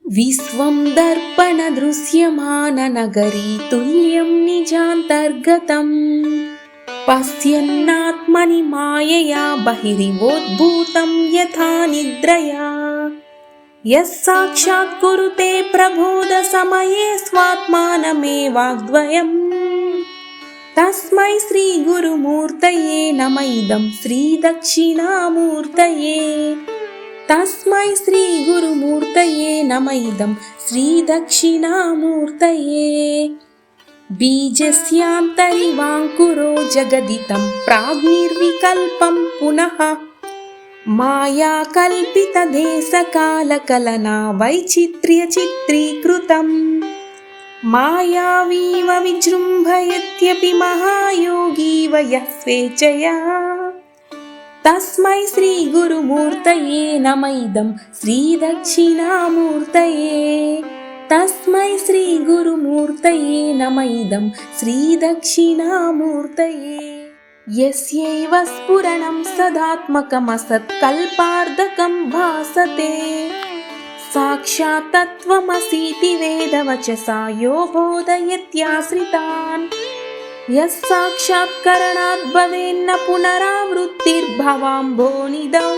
विश्वं दर्पणदृश्यमाननगरी तुल्यं निजान्तर्गतम् पश्यन्नात्मनि मायया बहिरिवोद्भूतं यथा निद्रया यः साक्षात् कुरुते प्रबोधसमये स्वात्मानमेवाद्वयम् तस्मै श्रीगुरुमूर्तये नमः इदं श्रीदक्षिणामूर्तये तस्मै श्रीगुरुमूर्तये नमः इदं श्रीदक्षिणामूर्तये बीजस्यान्तरिवाङ्कुरो जगदितं प्राग्निर्विकल्पं पुनः मायाकल्पितदेशकालकलना वैचित्र्यचित्रीकृतम् मायावीव विजृम्भयत्यपि महायोगीव यः स्वेच्छया तस्मै श्रीगुरुमूर्तये नमः इदं श्रीदक्षिणामूर्तये तस्मै श्रीगुरुमूर्तये नमः इदं श्रीदक्षिणामूर्तये यस्यैव स्फुरणं सदात्मकमसत्कल्पार्धकं भासते साक्षात् तत्त्वमसीति वेदवचसा यो बोधयत्याश्रितान् यः साक्षात्करणात् भवेन्न पुनरावृत्तिर्भवाम्भोनिधौ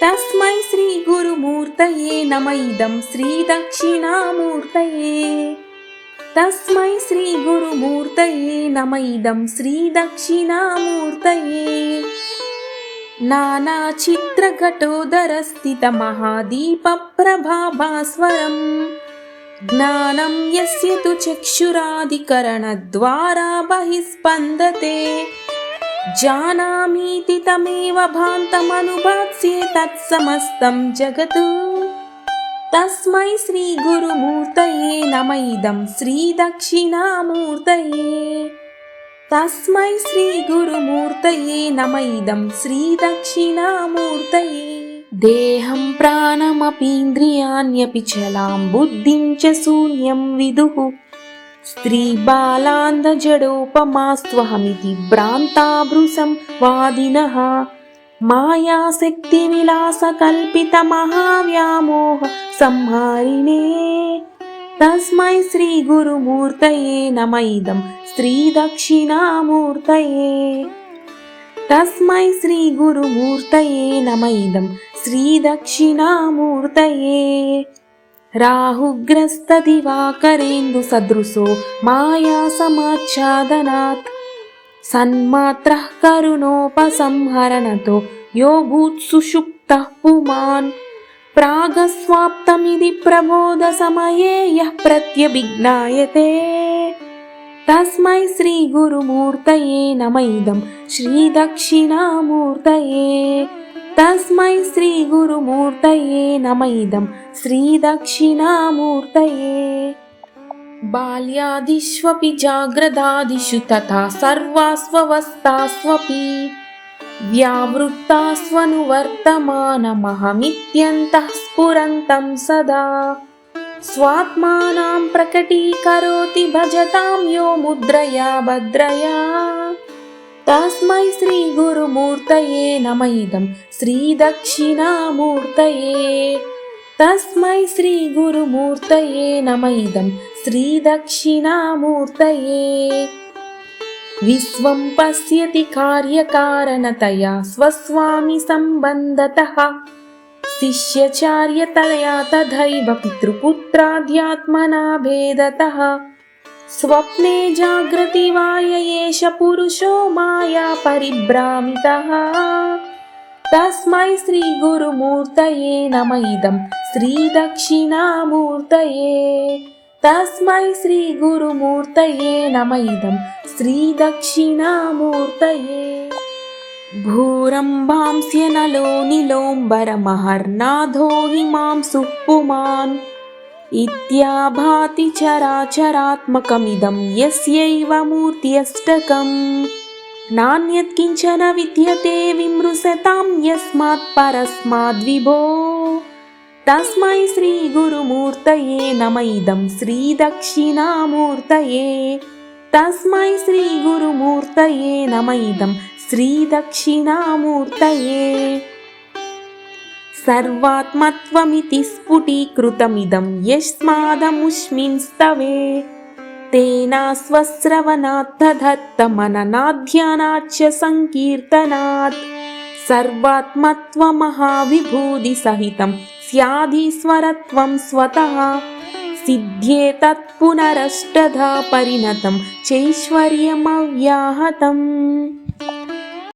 तस्मै श्रीगुरुमूर्तये नमः इदं श्रीदक्षिणामूर्तये तस्मै श्रीगुरुमूर्तये नमः इदं श्रीदक्षिणामूर्तये नानाचित्रघटोदरस्थितमहादीपप्रभाभास्वरम् ज्ञानं यस्य तु चक्षुरादिकरणद्वारा बहिस्पन्दते जानामीति तमेव भान्तमनुभात्स्ये तत्समस्तं जगत् तस्मै श्रीगुरुमूर्तये नमः इदं श्रीदक्षिणामूर्तये तस्मै श्रीगुरुमूर्तये नमः इदं श्रीदक्षिणामूर्तये देहं प्राणमपीन्द्रियाण्यपि चलां बुद्धिं च शून्यं विदुः स्त्रीबालान्धजडोपमास्त्वहमिति भ्रान्ताभृशं वादिनः मायाशक्तिविलासकल्पितमहाव्यामोह संहारिणे तस्मै श्रीगुरुमूर्तये नमः इदं श्रीदक्षिणामूर्तये तस्मै श्रीगुरुमूर्तये नमः इदं श्रीदक्षिणामूर्तये राहुग्रस्तदिवाकरेन्दुसदृशो मायासमाच्छादनात् सन्मात्रः करुणोपसंहरणतो यो भूत्सुषुप्तः पुमान् प्रागस्वाप्तमिति प्रबोधसमये यः प्रत्यभिज्ञायते तस्मै श्रीगुरुमूर्तये नमः इदं श्रीदक्षिणामूर्तये तस्मै श्रीगुरुमूर्तये नमः इदं श्रीदक्षिणामूर्तये बाल्यादिष्वपि जाग्रदादिषु तथा सर्वास्वस्थास्वपि व्यावृत्तास्वनुवर्तमानमहमित्यन्तः स्फुरन्तं सदा स्वात्मानं प्रकटीकरोति भजतां यो मुद्रया भद्रया तस्मै श्रीगुरुमूर्तये नमः इदं श्रीदक्षिणामूर्तये तस्मै श्रीगुरुमूर्तये नमः इदं श्रीदक्षिणामूर्तये विश्वं पश्यति कार्यकारणतया स्वस्वामी सम्बन्धतः शिष्यचार्यतया तथैव पितृपुत्राध्यात्मना भेदतः स्वप्ने जागृति वा एष पुरुषो माया परिभ्रामितः तस्मै श्रीगुरुमूर्तये नमः इदं श्रीदक्षिणामूर्तये तस्मै श्रीगुरुमूर्तये नमः इदं श्रीदक्षिणामूर्तये भूरम्भांस्यनलो नीलोऽम्बरमहर्नाथो हिमांशुः पुमान् इत्याभाति चराचरात्मकमिदं यस्यैव मूर्त्यष्टकम् नान्यत् किञ्चन विद्यते विमृशतां यस्मात् परस्माद्विभो तस्मै श्रीगुरुमूर्तये नमः इदं श्रीदक्षिणामूर्तये तस्मै श्रीगुरुमूर्तये नमः इदं श्रीदक्षिणामूर्तये सर्वात्मत्वमिति स्फुटीकृतमिदं यस्मादमुष्मिन् स्तवे तेनास्वश्रवणात् तदर्थमननाध्यानाच्च सङ्कीर्तनात् सर्वात्मत्वमहाविभूतिसहितं स्याधीश्वरत्वं स्वतः सिद्ध्येतत् पुनरष्टधा परिणतं चैश्वर्यमव्याहतम्।